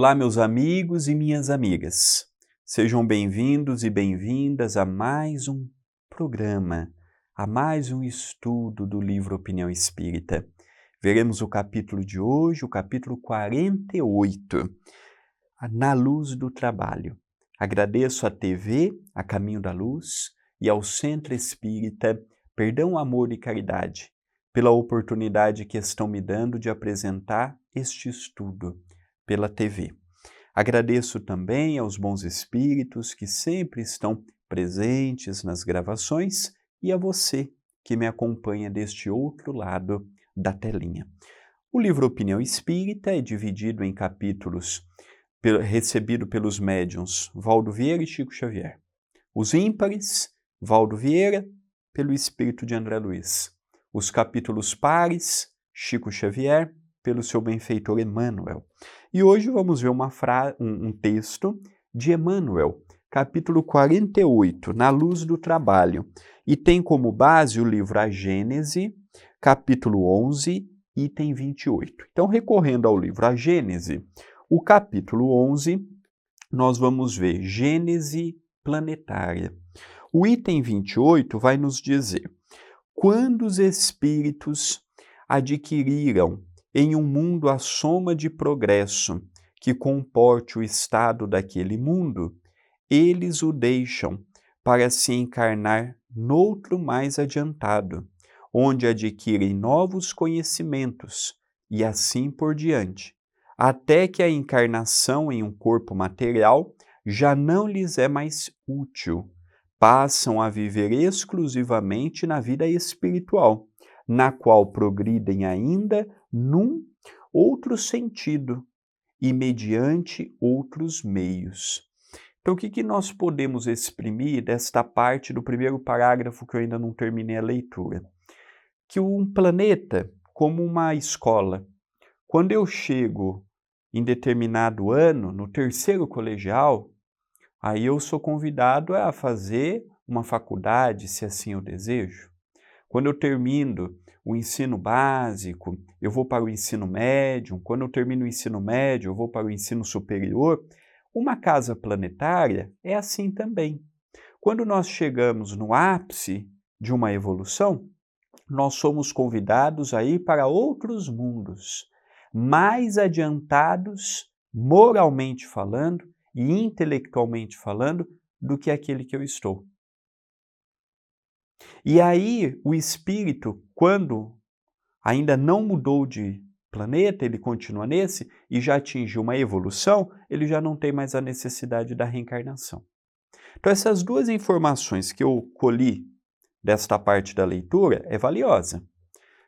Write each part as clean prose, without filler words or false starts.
Olá, meus amigos e minhas amigas. Sejam bem-vindos e bem-vindas a mais um programa, a mais um estudo do livro Opinião Espírita. Veremos o capítulo de hoje, o capítulo 48, Na Luz do Trabalho. Agradeço à TV, a Caminho da Luz, e ao Centro Espírita Perdão, Amor e Caridade, pela oportunidade que estão me dando de apresentar este estudo pela TV. Agradeço também aos bons espíritos que sempre estão presentes nas gravações e a você que me acompanha deste outro lado da telinha. O livro Opinião Espírita é dividido em capítulos recebido pelos médiuns Valdo Vieira e Chico Xavier. Os ímpares, Valdo Vieira, pelo espírito de André Luiz. Os capítulos pares, Chico Xavier, pelo seu benfeitor Emmanuel. E hoje vamos ver um texto de Emmanuel, capítulo 48, Na Luz do Trabalho. E tem como base o livro A Gênese, capítulo 11, item 28. Então, recorrendo ao livro A Gênese, o capítulo 11, nós vamos ver Gênese planetária. O item 28 vai nos dizer: quando os espíritos adquiriram em um mundo a soma de progresso que comporte o estado daquele mundo, eles o deixam para se encarnar noutro mais adiantado, onde adquirem novos conhecimentos e assim por diante, até que a encarnação em um corpo material já não lhes é mais útil. Passam a viver exclusivamente na vida espiritual, na qual progridem ainda num outro sentido e mediante outros meios. Então, o que nós podemos exprimir desta parte do primeiro parágrafo que eu ainda não terminei a leitura? Que um planeta, como uma escola, quando eu chego em determinado ano, no terceiro colegial, aí eu sou convidado a fazer uma faculdade, se assim eu desejo. Quando eu termino o ensino básico, eu vou para o ensino médio. Quando eu termino o ensino médio, eu vou para o ensino superior. Uma casa planetária é assim também. Quando nós chegamos no ápice de uma evolução, nós somos convidados a ir para outros mundos, mais adiantados, moralmente falando e intelectualmente falando, do que aquele que eu estou. E aí, o espírito, quando ainda não mudou de planeta, ele continua nesse e já atingiu uma evolução, ele já não tem mais a necessidade da reencarnação. Então, essas duas informações que eu colhi desta parte da leitura é valiosa.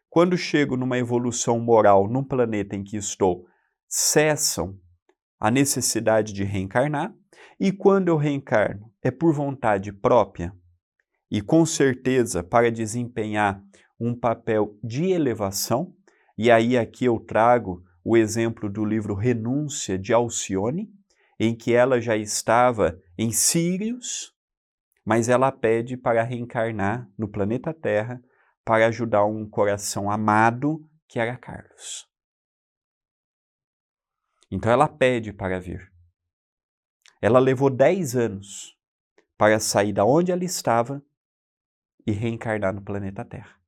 Quando chego numa evolução moral num planeta em que estou, cessam a necessidade de reencarnar, e quando eu reencarno é por vontade própria, e com certeza para desempenhar um papel de elevação, e aí aqui eu trago o exemplo do livro Renúncia de Alcione, em que ela já estava em Sírios, mas ela pede para reencarnar no planeta Terra para ajudar um coração amado que era Carlos. Então ela pede para vir. Ela levou 10 anos para sair da onde ela estava e reencarnar no planeta Terra,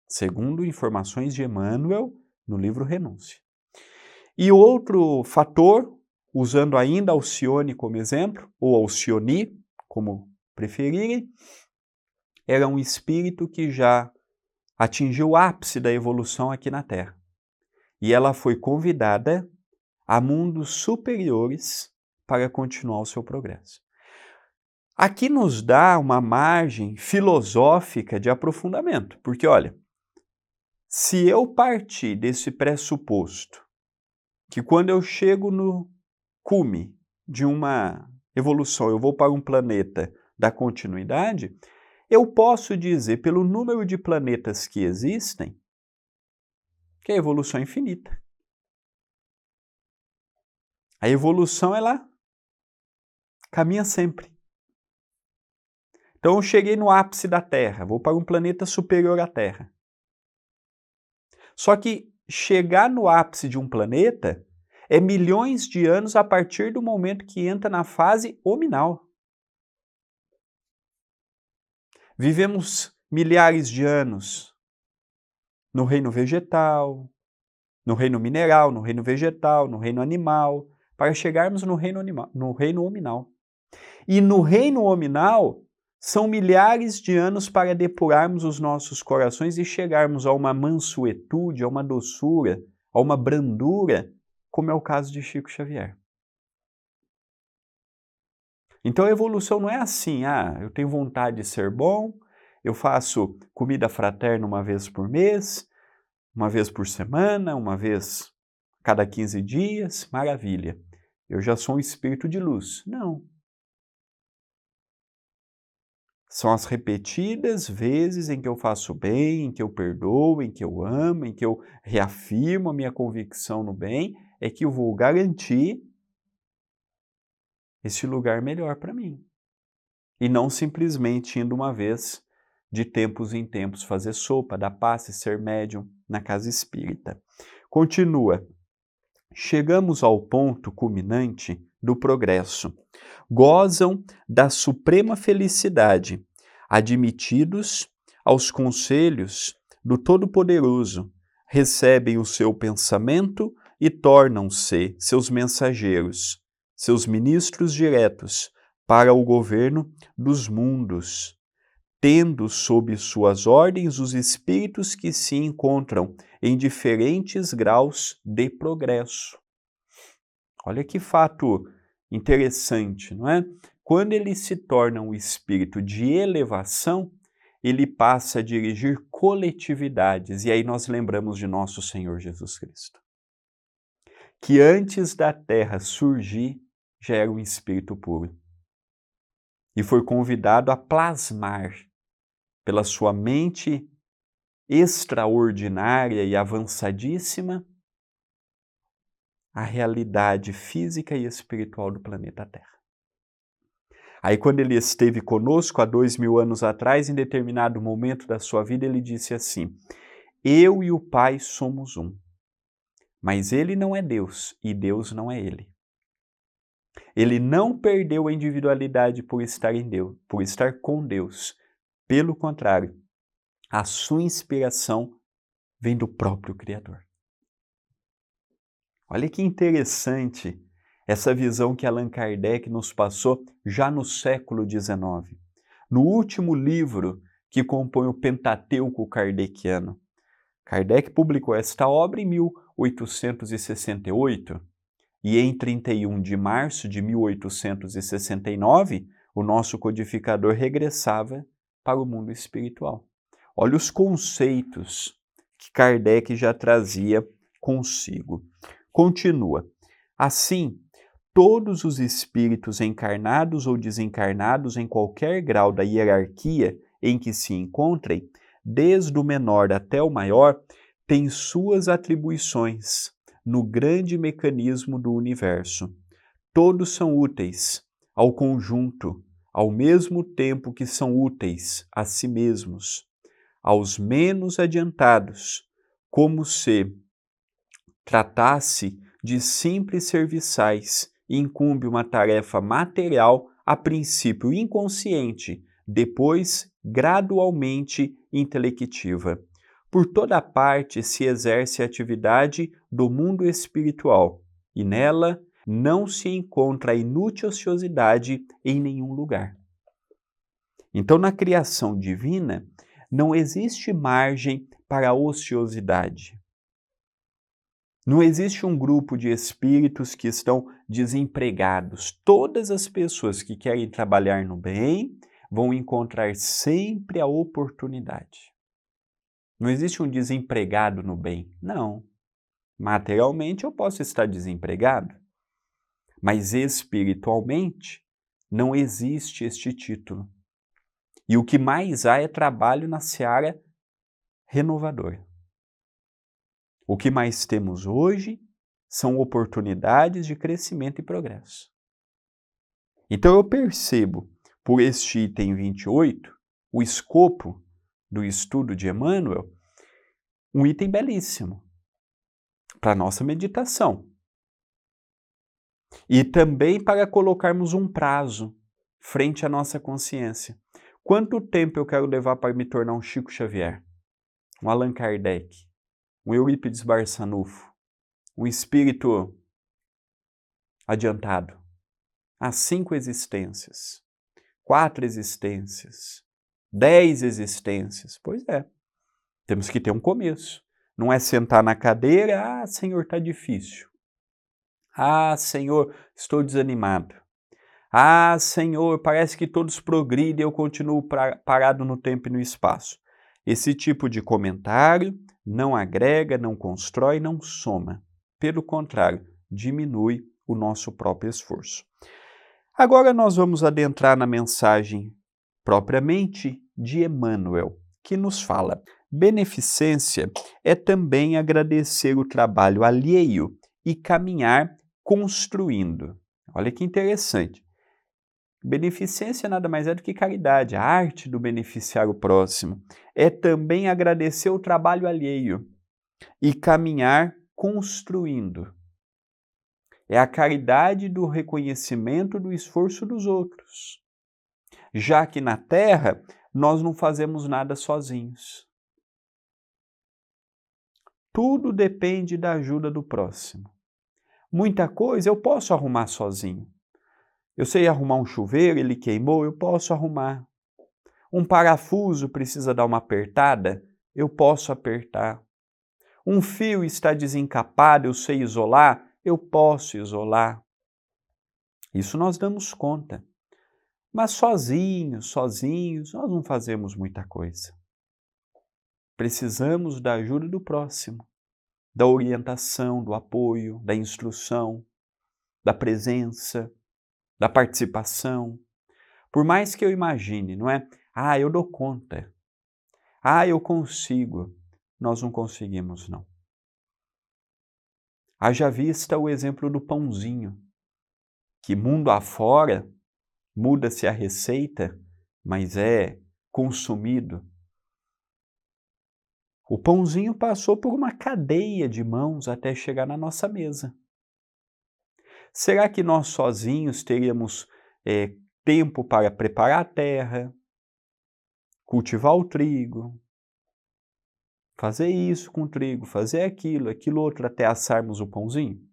segundo informações de Emmanuel no livro Renúncia. E outro fator, usando ainda Alcione como exemplo, ou Alcione, como preferirem, era um espírito que já atingiu o ápice da evolução aqui na Terra. E ela foi convidada a mundos superiores para continuar o seu progresso. Aqui nos dá uma margem filosófica de aprofundamento, porque olha, se eu partir desse pressuposto que quando eu chego no cume de uma evolução, eu vou para um planeta da continuidade, eu posso dizer, pelo número de planetas que existem, que a evolução é infinita. A evolução, ela caminha sempre. Então eu cheguei no ápice da Terra, vou para um planeta superior à Terra. Só que chegar no ápice de um planeta é milhões de anos a partir do momento que entra na fase hominal. Vivemos milhares de anos no reino vegetal, no reino mineral, no reino vegetal, no reino animal, para chegarmos no reino hominal. E no reino hominal, são milhares de anos para depurarmos os nossos corações e chegarmos a uma mansuetude, a uma doçura, a uma brandura, como é o caso de Chico Xavier. Então a evolução não é assim, eu tenho vontade de ser bom, eu faço comida fraterna uma vez por mês, uma vez por semana, uma vez cada 15 dias, maravilha. Eu já sou um espírito de luz. Não. São as repetidas vezes em que eu faço bem, em que eu perdoo, em que eu amo, em que eu reafirmo a minha convicção no bem, é que eu vou garantir esse lugar melhor para mim. E não simplesmente indo uma vez, de tempos em tempos, fazer sopa, dar passe, ser médium na casa espírita. Continua. Chegamos ao ponto culminante do progresso. Gozam da suprema felicidade, admitidos aos conselhos do Todo-Poderoso, recebem o seu pensamento e tornam-se seus mensageiros, seus ministros diretos para o governo dos mundos, tendo sob suas ordens os espíritos que se encontram em diferentes graus de progresso. Olha que fato interessante, não é? Quando ele se torna um espírito de elevação, ele passa a dirigir coletividades. E aí nós lembramos de nosso Senhor Jesus Cristo, que antes da terra surgir, já era um espírito puro. E foi convidado a plasmar, pela sua mente extraordinária e avançadíssima, a realidade física e espiritual do planeta Terra. Aí quando ele esteve conosco há 2000 anos atrás, em determinado momento da sua vida, ele disse assim: eu e o Pai somos um, mas ele não é Deus e Deus não é ele. Ele não perdeu a individualidade por estar em Deus, por estar com Deus. Pelo contrário, a sua inspiração vem do próprio Criador. Olha que interessante essa visão que Allan Kardec nos passou já no século XIX. No último livro que compõe o Pentateuco kardeciano. Kardec publicou esta obra em 1868 e em 31 de março de 1869, o nosso codificador regressava para o mundo espiritual. Olha os conceitos que Kardec já trazia consigo. Continua. Assim, todos os espíritos encarnados ou desencarnados em qualquer grau da hierarquia em que se encontrem, desde o menor até o maior, têm suas atribuições no grande mecanismo do universo. Todos são úteis ao conjunto, ao mesmo tempo que são úteis a si mesmos, aos menos adiantados, como se tratasse de simples serviçais, incumbe uma tarefa material, a princípio inconsciente, depois gradualmente intelectiva. Por toda parte se exerce a atividade do mundo espiritual, e nela não se encontra a inútil ociosidade em nenhum lugar. Então, na criação divina, não existe margem para a ociosidade. Não existe um grupo de espíritos que estão desempregados. Todas as pessoas que querem trabalhar no bem vão encontrar sempre a oportunidade. Não existe um desempregado no bem. Não. Materialmente eu posso estar desempregado, mas espiritualmente não existe este título. E o que mais há é trabalho na seara renovadora. O que mais temos hoje são oportunidades de crescimento e progresso. Então eu percebo, por este item 28, o escopo do estudo de Emmanuel, um item belíssimo para a nossa meditação. E também para colocarmos um prazo frente à nossa consciência. Quanto tempo eu quero levar para me tornar um Chico Xavier, um Allan Kardec, um Eurípides Barçanufo, um espírito adiantado? Há 5 existências, 4 existências, 10 existências. Pois é, temos que ter um começo. Não é sentar na cadeira, ah, Senhor, está difícil. Ah, Senhor, estou desanimado. Ah, Senhor, parece que todos progridem e eu continuo parado no tempo e no espaço. Esse tipo de comentário não agrega, não constrói, não soma. Pelo contrário, diminui o nosso próprio esforço. Agora nós vamos adentrar na mensagem propriamente de Emmanuel, que nos fala: beneficência é também agradecer o trabalho alheio e caminhar construindo. Olha que interessante. Beneficência nada mais é do que caridade, a arte do beneficiar o próximo. É também agradecer o trabalho alheio e caminhar construindo. É a caridade do reconhecimento do esforço dos outros. Já que na Terra, nós não fazemos nada sozinhos. Tudo depende da ajuda do próximo. Muita coisa eu posso arrumar sozinho. Eu sei arrumar um chuveiro, ele queimou, eu posso arrumar. Um parafuso precisa dar uma apertada, eu posso apertar. Um fio está desencapado, eu sei isolar, eu posso isolar. Isso nós damos conta. Mas sozinhos, nós não fazemos muita coisa. Precisamos da ajuda do próximo, da orientação, do apoio, da instrução, da presença, da participação. Por mais que eu imagine, não é? Ah, eu dou conta. Ah, eu consigo. Nós não conseguimos, não. Haja vista o exemplo do pãozinho, que mundo afora muda-se a receita, mas é consumido. O pãozinho passou por uma cadeia de mãos até chegar na nossa mesa. Será que nós sozinhos teríamos tempo para preparar a terra, cultivar o trigo, fazer isso com o trigo, fazer aquilo, aquilo outro, até assarmos o pãozinho?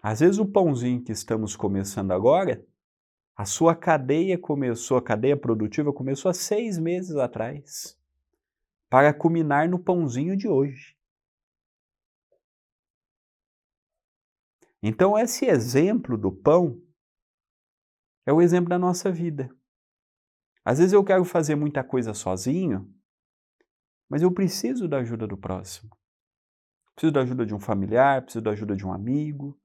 Às vezes o pãozinho que estamos começando agora, a sua cadeia começou, a cadeia produtiva começou há 6 meses atrás, para culminar no pãozinho de hoje. Então esse exemplo do pão é o exemplo da nossa vida. Às vezes eu quero fazer muita coisa sozinho, mas eu preciso da ajuda do próximo. Preciso da ajuda de um familiar, preciso da ajuda de um amigo,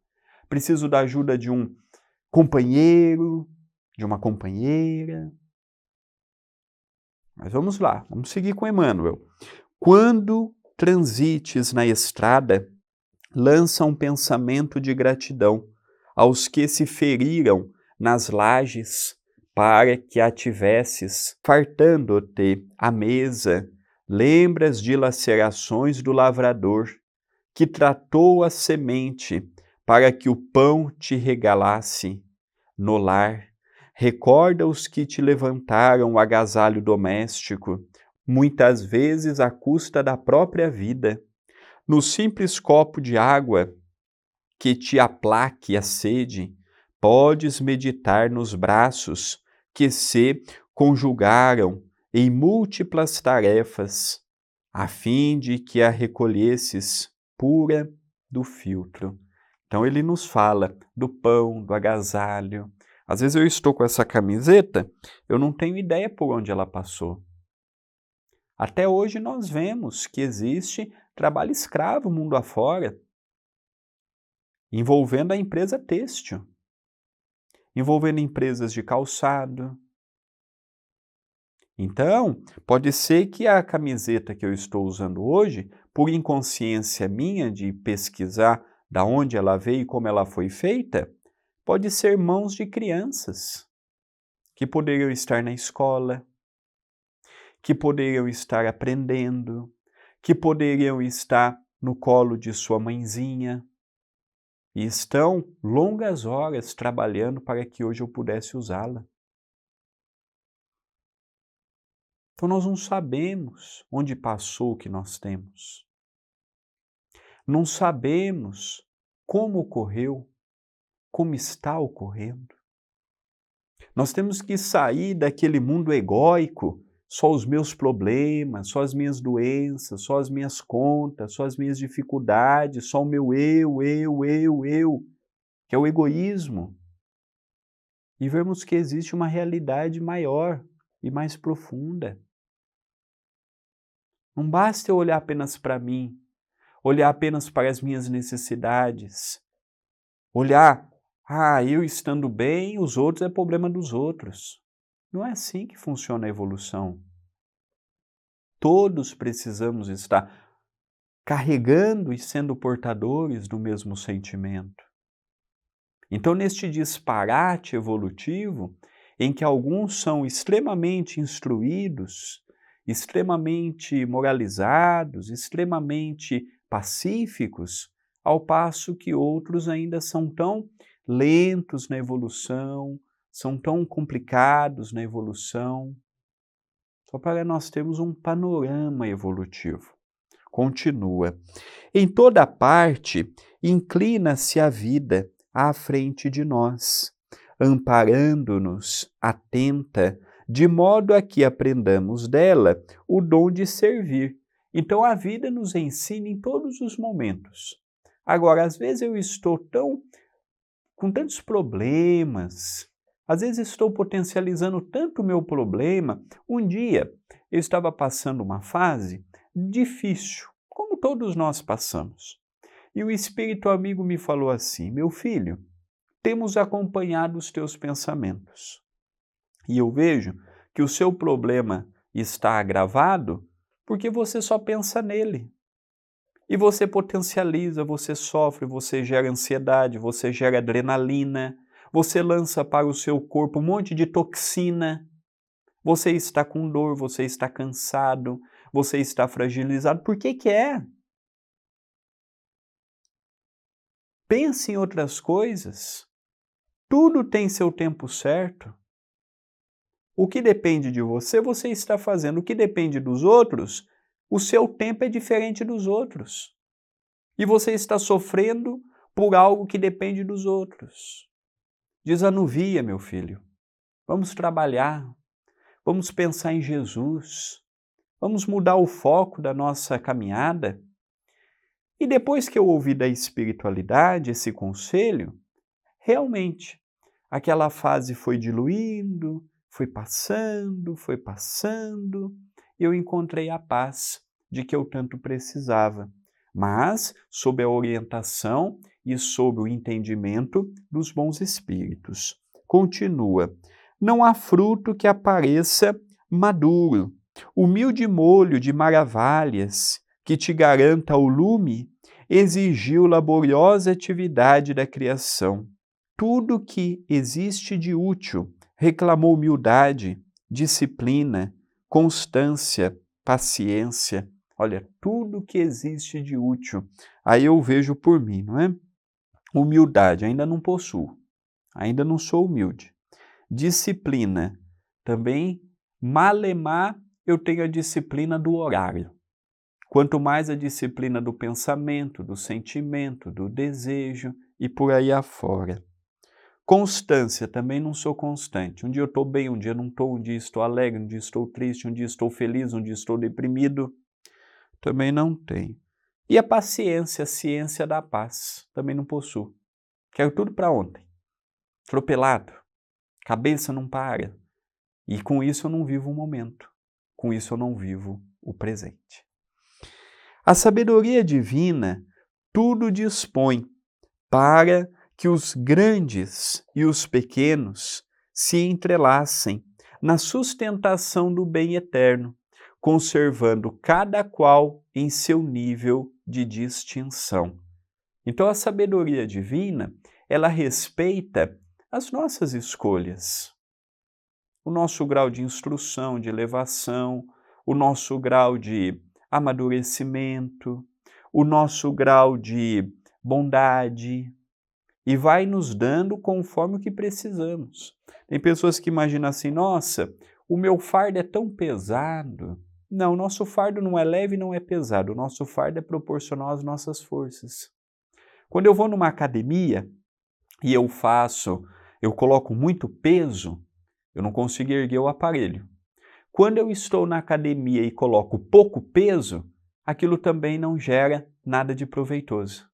preciso da ajuda de um companheiro, de uma companheira. Mas vamos lá, vamos seguir com Emmanuel. Quando transites na estrada, lança um pensamento de gratidão aos que se feriram nas lajes, para que a tivesses, fartando-te a mesa, lembras de lacerações do lavrador, que tratou a semente para que o pão te regalasse no lar. Recorda os que te levantaram o agasalho doméstico, muitas vezes à custa da própria vida. No simples copo de água que te aplaque a sede, podes meditar nos braços que se conjugaram em múltiplas tarefas, a fim de que a recolhesses pura do filtro. Então ele nos fala do pão, do agasalho. Às vezes eu estou com essa camiseta, eu não tenho ideia por onde ela passou. Até hoje nós vemos que existe trabalho escravo mundo afora, envolvendo a empresa têxtil, envolvendo empresas de calçado. Então, pode ser que a camiseta que eu estou usando hoje, por inconsciência minha de pesquisar da onde ela veio e como ela foi feita, pode ser mãos de crianças que poderiam estar na escola, que poderiam estar aprendendo, que poderiam estar no colo de sua mãezinha. e estão longas horas trabalhando para que hoje eu pudesse usá-la. Então nós não sabemos onde passou o que nós temos. Não sabemos como ocorreu, como está ocorrendo. Nós temos que sair daquele mundo egóico, só os meus problemas, só as minhas doenças, só as minhas contas, só as minhas dificuldades, só o meu eu, que é o egoísmo. E vermos que existe uma realidade maior e mais profunda. Não basta eu olhar apenas para mim, olhar apenas para as minhas necessidades, olhar, eu estando bem, os outros é problema dos outros. Não é assim que funciona a evolução. Todos precisamos estar carregando e sendo portadores do mesmo sentimento. Então, neste disparate evolutivo, em que alguns são extremamente instruídos, extremamente moralizados, extremamente pacíficos, ao passo que outros ainda são tão lentos na evolução, são tão complicados na evolução. Só para nós termos um panorama evolutivo. Continua. Em toda parte, inclina-se a vida à frente de nós, amparando-nos, atenta, de modo a que aprendamos dela o dom de servir. Então a vida nos ensina em todos os momentos. Agora, às vezes eu estou com tantos problemas, às vezes estou potencializando tanto o meu problema. Um dia eu estava passando uma fase difícil, como todos nós passamos. E o espírito amigo me falou assim: meu filho, temos acompanhado os teus pensamentos. E eu vejo que o seu problema está agravado porque você só pensa nele. E você potencializa, você sofre, você gera ansiedade, você gera adrenalina, você lança para o seu corpo um monte de toxina. Você está com dor, você está cansado, você está fragilizado. Por que que é? Pense em outras coisas. Tudo tem seu tempo certo. O que depende de você, você está fazendo. O que depende dos outros, o seu tempo é diferente dos outros. E você está sofrendo por algo que depende dos outros. Desanuvia, meu filho. Vamos trabalhar. Vamos pensar em Jesus. Vamos mudar o foco da nossa caminhada. E depois que eu ouvi da espiritualidade esse conselho, realmente, aquela fase foi diluindo, foi passando, e eu encontrei a paz de que eu tanto precisava, mas sob a orientação e sob o entendimento dos bons espíritos. Continua: não há fruto que apareça maduro, humilde molho de maravilhas que te garanta o lume, exigiu laboriosa atividade da criação. Tudo que existe de útil reclamou humildade, disciplina, constância, paciência. Olha, tudo que existe de útil. Aí eu vejo por mim, não é? Humildade, ainda não possuo. Ainda não sou humilde. Disciplina, também, malemar, eu tenho a disciplina do horário. Quanto mais a disciplina do pensamento, do sentimento, do desejo e por aí afora. Constância, também não sou constante. Um dia eu estou bem, um dia não estou, um dia estou alegre, um dia estou triste, um dia estou feliz, um dia estou deprimido. Também não tenho. E a paciência, a ciência da paz, também não possuo. Quero tudo para ontem. Atropelado, cabeça não para. E com isso eu não vivo o momento. Com isso eu não vivo o presente. A sabedoria divina tudo dispõe para que os grandes e os pequenos se entrelacem na sustentação do bem eterno, conservando cada qual em seu nível de distinção. Então a sabedoria divina, ela respeita as nossas escolhas, o nosso grau de instrução, de elevação, o nosso grau de amadurecimento, o nosso grau de bondade, e vai nos dando conforme o que precisamos. Tem pessoas que imaginam assim, nossa, o meu fardo é tão pesado. Não, o nosso fardo não é leve e não é pesado, o nosso fardo é proporcional às nossas forças. Quando eu vou numa academia e eu coloco muito peso, eu não consigo erguer o aparelho. Quando eu estou na academia e coloco pouco peso, aquilo também não gera nada de proveitoso.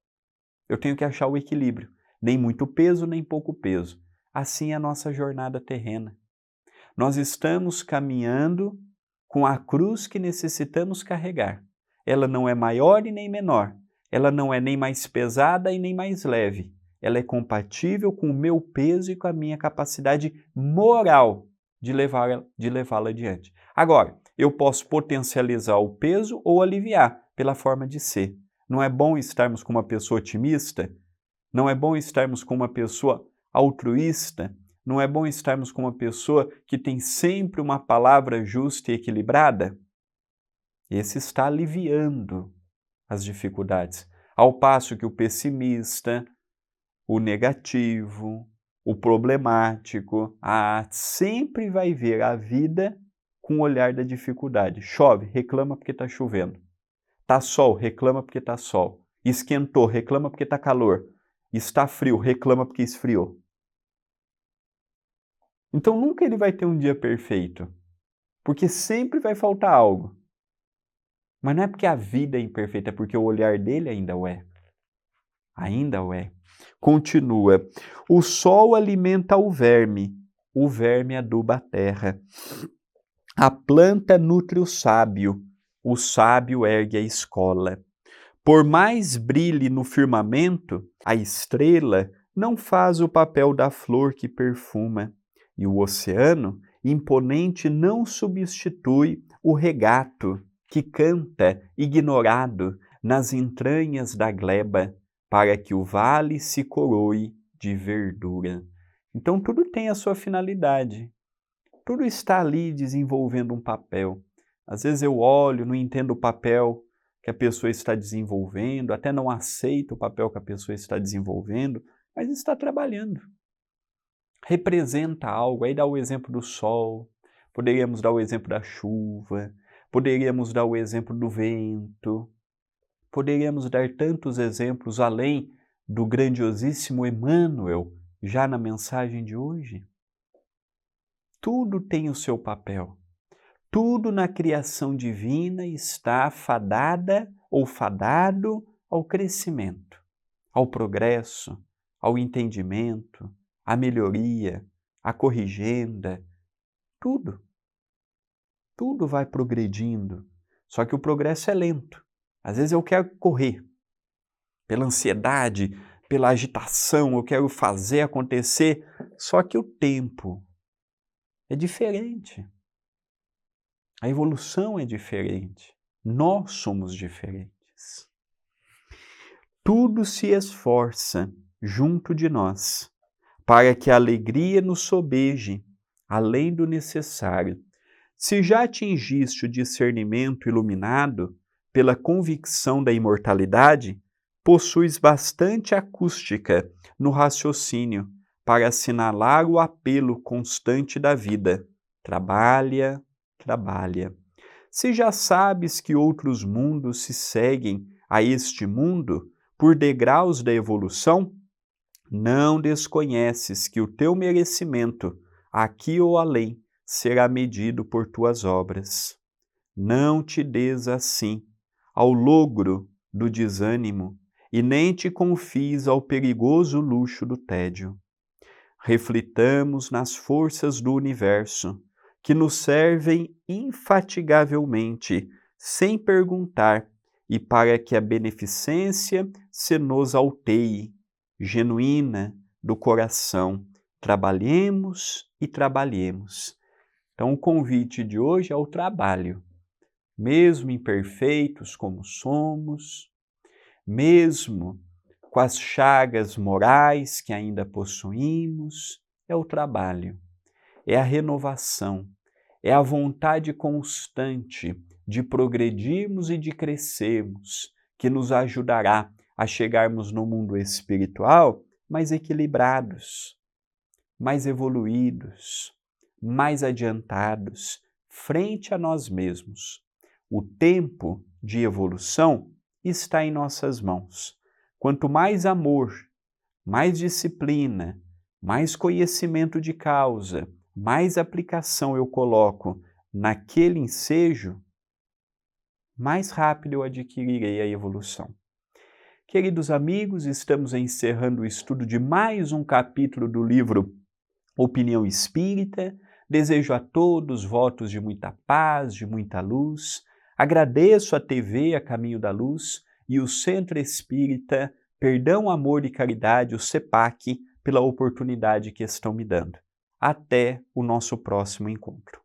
Eu tenho que achar o equilíbrio, nem muito peso, nem pouco peso. Assim é a nossa jornada terrena. Nós estamos caminhando com a cruz que necessitamos carregar. Ela não é maior e nem menor. Ela não é nem mais pesada e nem mais leve. Ela é compatível com o meu peso e com a minha capacidade moral de levá-la adiante. Agora, eu posso potencializar o peso ou aliviar pela forma de ser. Não é bom estarmos com uma pessoa otimista? Não é bom estarmos com uma pessoa altruísta? Não é bom estarmos com uma pessoa que tem sempre uma palavra justa e equilibrada? Esse está aliviando as dificuldades. Ao passo que o pessimista, o negativo, o problemático, sempre vai ver a vida com o olhar da dificuldade. Chove, reclama porque está chovendo. Tá sol, reclama porque tá sol. Esquentou, reclama porque tá calor. Está frio, reclama porque esfriou. Então nunca ele vai ter um dia perfeito, porque sempre vai faltar algo. Mas não é porque a vida é imperfeita, é porque o olhar dele ainda o é. Ainda o é. Continua. O sol alimenta o verme aduba a terra. A planta nutre o sábio ergue a escola. Por mais brilhe no firmamento, a estrela não faz o papel da flor que perfuma, e o oceano imponente não substitui o regato que canta ignorado nas entranhas da gleba, para que o vale se coroe de verdura. Então tudo tem a sua finalidade. Tudo está ali desenvolvendo um papel. Às vezes eu olho, não entendo o papel que a pessoa está desenvolvendo, até não aceito o papel que a pessoa está desenvolvendo, mas está trabalhando. Representa algo, aí dá o exemplo do sol, poderíamos dar o exemplo da chuva, poderíamos dar o exemplo do vento, poderíamos dar tantos exemplos além do grandiosíssimo Emmanuel, já na mensagem de hoje. Tudo tem o seu papel. Tudo na criação divina está fadada ou fadado ao crescimento, ao progresso, ao entendimento, à melhoria, à corrigenda. Tudo. Tudo vai progredindo. Só que o progresso é lento. Às vezes eu quero correr. Pela ansiedade, pela agitação, eu quero fazer acontecer. Só que o tempo é diferente. A evolução é diferente. Nós somos diferentes. Tudo se esforça junto de nós para que a alegria nos sobeje, além do necessário. Se já atingiste o discernimento iluminado pela convicção da imortalidade, possuis bastante acústica no raciocínio para assinalar o apelo constante da vida. Trabalha. Se já sabes que outros mundos se seguem a este mundo por degraus da evolução, não desconheces que o teu merecimento, aqui ou além, será medido por tuas obras. Não te des assim ao logro do desânimo e nem te confies ao perigoso luxo do tédio. Reflitamos nas forças do universo, que nos servem infatigavelmente, sem perguntar, e para que a beneficência se nos alteie, genuína do coração, trabalhemos e trabalhemos. Então o convite de hoje é o trabalho, mesmo imperfeitos como somos, mesmo com as chagas morais que ainda possuímos, é o trabalho, é a renovação, é a vontade constante de progredirmos e de crescermos, que nos ajudará a chegarmos no mundo espiritual mais equilibrados, mais evoluídos, mais adiantados frente a nós mesmos. O tempo de evolução está em nossas mãos. Quanto mais amor, mais disciplina, mais conhecimento de causa, mais aplicação eu coloco naquele ensejo, mais rápido eu adquirirei a evolução. Queridos amigos, estamos encerrando o estudo de mais um capítulo do livro Opinião Espírita. Desejo a todos votos de muita paz, de muita luz. Agradeço a TV A Caminho da Luz e o Centro Espírita Perdão, Amor e Caridade, o CEPAC, pela oportunidade que estão me dando. Até o nosso próximo encontro.